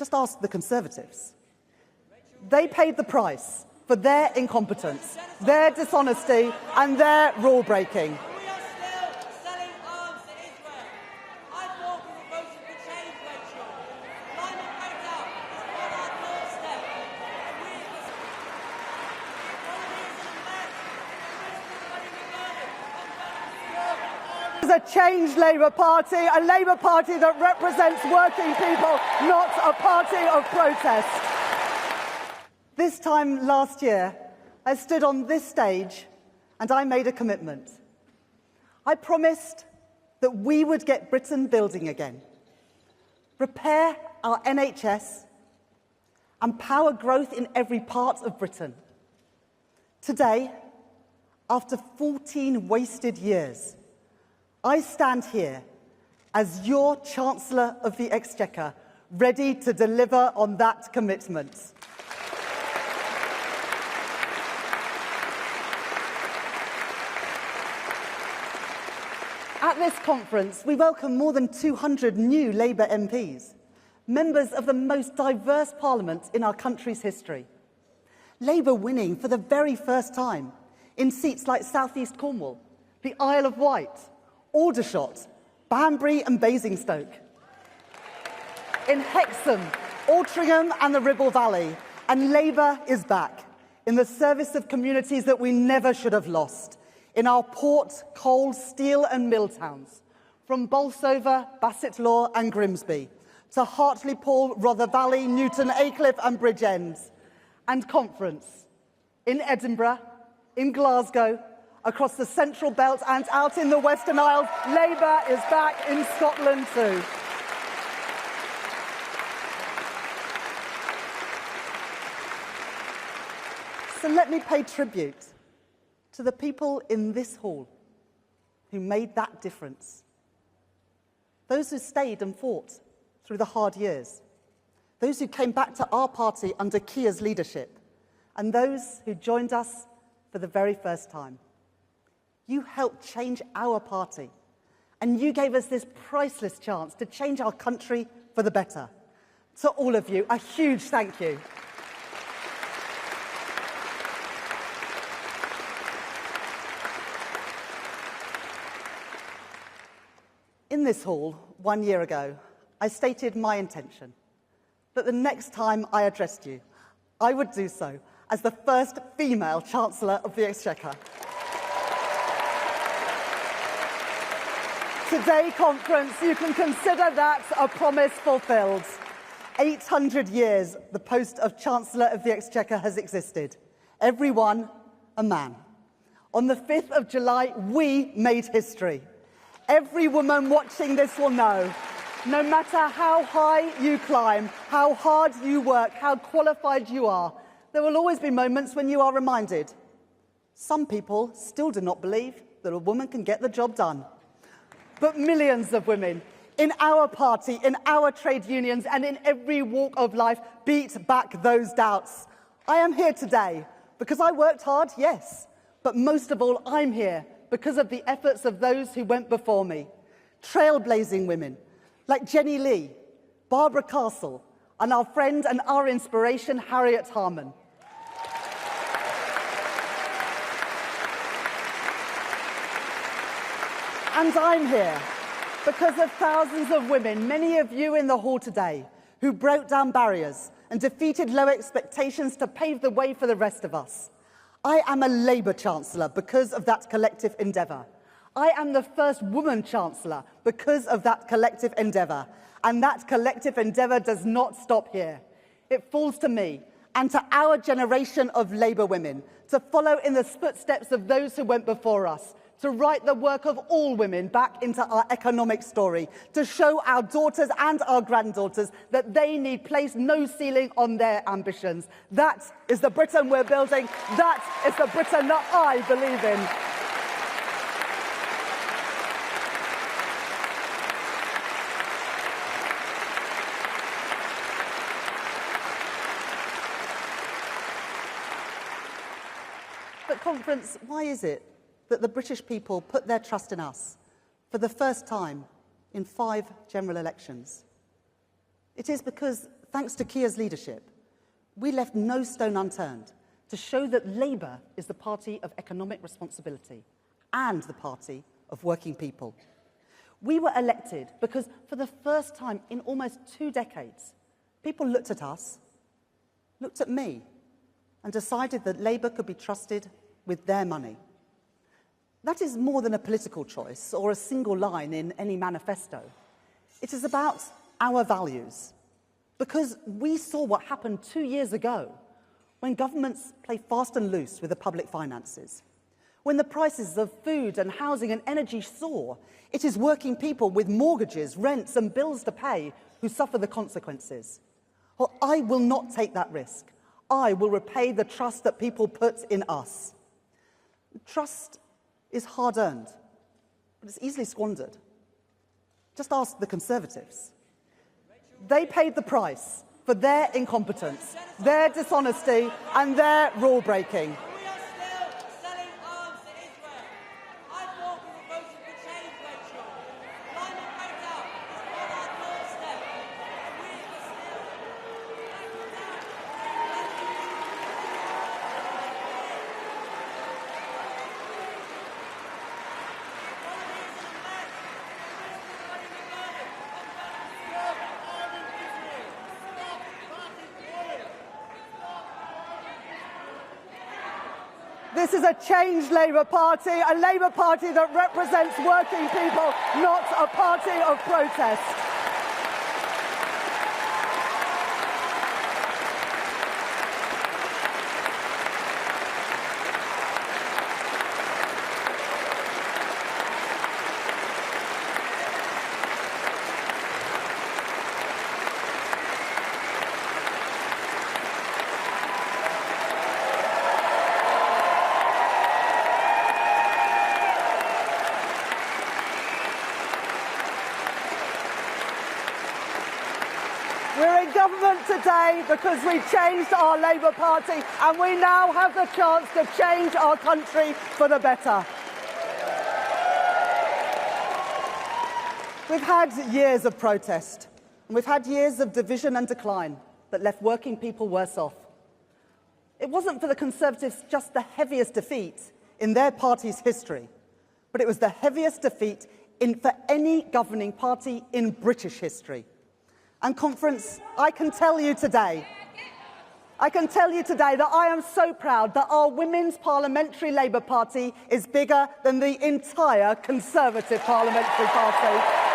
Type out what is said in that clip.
Just ask the Conservatives. They paid the price for their incompetence, their dishonesty and their rule breaking. We are still selling arms to Israel. I thought we were voting for change, Rachel. Climate breakdown is on our doorstep. And we as the economy is in a mess. It's a changed Labour Party, a Labour Party that represents working people, not a party of protest. This time last year, I stood on this stage and I made a commitment. I promised that we would get Britain building again, repair our NHS and power growth in every part of Britain. Today, after 14 wasted years, I stand here as your Chancellor of the Exchequer, ready to deliver on that commitment. At this conference, we welcome more than 200 new Labour MPs, members of the most diverse parliament in our country's history. Labour winning for the very first time in seats like South East Cornwall, the Isle of Wight, Aldershot, Banbury and Basingstoke. In Hexham, Altrincham and the Ribble Valley, and Labour is back in the service of communities that we never should have lost. In our port, coal, steel and mill towns, from Bolsover, Bassetlaw and Grimsby, to Hartlepool, Rother Valley, Newton Aycliffe and Bridgend, and Conference, in Edinburgh, in Glasgow, across the Central Belt and out in the Western Isles. Labour is back in Scotland too. So let me pay tribute to the people in this hall who made that difference. Those who stayed and fought through the hard years. Those who came back to our party under Keir's leadership. And those who joined us for the very first time. You helped change our party. And you gave us this priceless chance to change our country for the better. To all of you, a huge thank you. In this hall, 1 year ago, I stated my intention that the next time I addressed you, I would do so as the first female Chancellor of the Exchequer. Today, Conference, you can consider that a promise fulfilled. 800 years the post of Chancellor of the Exchequer has existed. Everyone a man. On the 5th of July, we made history. Every woman watching this will know, no matter how high you climb, how hard you work, how qualified you are, there will always be moments when you are reminded. Some people still do not believe that a woman can get the job done. But millions of women in our party, in our trade unions and in every walk of life beat back those doubts. I am here today because I worked hard, yes, but most of all I'm here because of the efforts of those who went before me. Trailblazing women like Jenny Lee, Barbara Castle, and our friend and our inspiration, Harriet Harman. And I'm here because of thousands of women, many of you in the hall today, who broke down barriers and defeated low expectations to pave the way for the rest of us. I am a Labour Chancellor because of that collective endeavour. I am the first woman Chancellor because of that collective endeavour. And that collective endeavour does not stop here. It falls to me and to our generation of Labour women to follow in the footsteps of those who went before us, to write the work of all women back into our economic story, to show our daughters and our granddaughters that they need place no ceiling on their ambitions. That is the Britain we're building. That is the Britain that I believe in. But, Conference, why is it that the British people put their trust in us for the first time in 5 general elections? It is because thanks to Keir's leadership, we left no stone unturned to show that Labour is the party of economic responsibility and the party of working people. We were elected because for the first time in almost 2 decades, people looked at us, looked at me, and decided that Labour could be trusted with their money. That is more than a political choice or a single line in any manifesto. It is about our values, because we saw what happened 2 years ago when governments play fast and loose with the public finances. When the prices of food and housing and energy soar, it is working people with mortgages, rents and bills to pay who suffer the consequences. Well, I will not take that risk. I will repay the trust that people put in us. Trust is hard-earned, but it's easily squandered. Just ask the Conservatives. They paid the price for their incompetence, their dishonesty and their rule-breaking. We are still selling arms to Israel. I thought we were voting for change, Rachel. Climate breakdown is on our doorstep. And we are still This is a changed Labour Party, a Labour Party that represents working people, not a party of protest. We're in government today because we changed our Labour Party and we now have the chance to change our country for the better. We've had years of protest and we've had years of division and decline that left working people worse off. It wasn't for the Conservatives just the heaviest defeat in their party's history, but it was the heaviest defeat for any governing party in British history. And conference, I can tell you today that I am so proud that our Women's Parliamentary Labour Party is bigger than the entire Conservative Parliamentary Party.